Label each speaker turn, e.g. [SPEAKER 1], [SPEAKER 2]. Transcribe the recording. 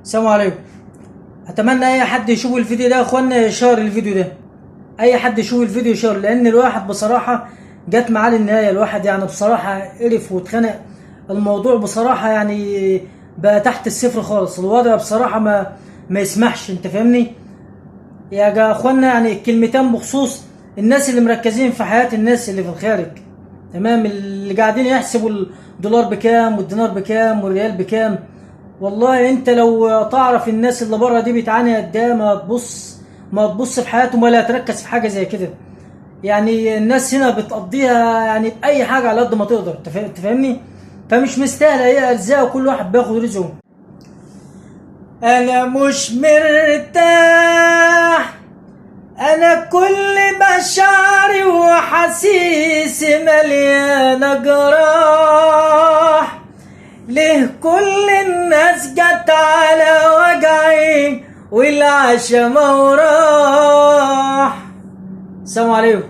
[SPEAKER 1] السلام عليكم. اتمنى اي حد يشوف الفيديو ده يا اخوانا يشير الفيديو ده. اي حد يشوف الفيديو يشير، لان الواحد بصراحه جت معاه للنهايه. الواحد يعني بصراحه قرف واتخنق. الموضوع بصراحه يعني بقى تحت الصفر خالص. الوضع بصراحه ما يسمحش. انت فاهمني يا اخوانا؟ يعني كلمتين بخصوص الناس اللي مركزين في حياه الناس اللي في الخارج، تمام؟ اللي قاعدين يحسبوا الدولار بكام والدينار بكام والريال بكام. والله انت لو تعرف الناس اللي بره دي بتعاني قد ايه، ما تبص في حياتهم ولا تركز في حاجه زي كده. يعني الناس هنا بتقضيها يعني باي حاجه على قد ما تقدر. أنت فاهمني؟ فمش مستاهله، هي ارزاق وكل واحد بياخد رزقه. انا مش مرتاح، انا كل مشاعري وحسيسي مليانه جراح. ليه كل الناس جت على وجعي والعشا ما وراح؟ السلام عليكم.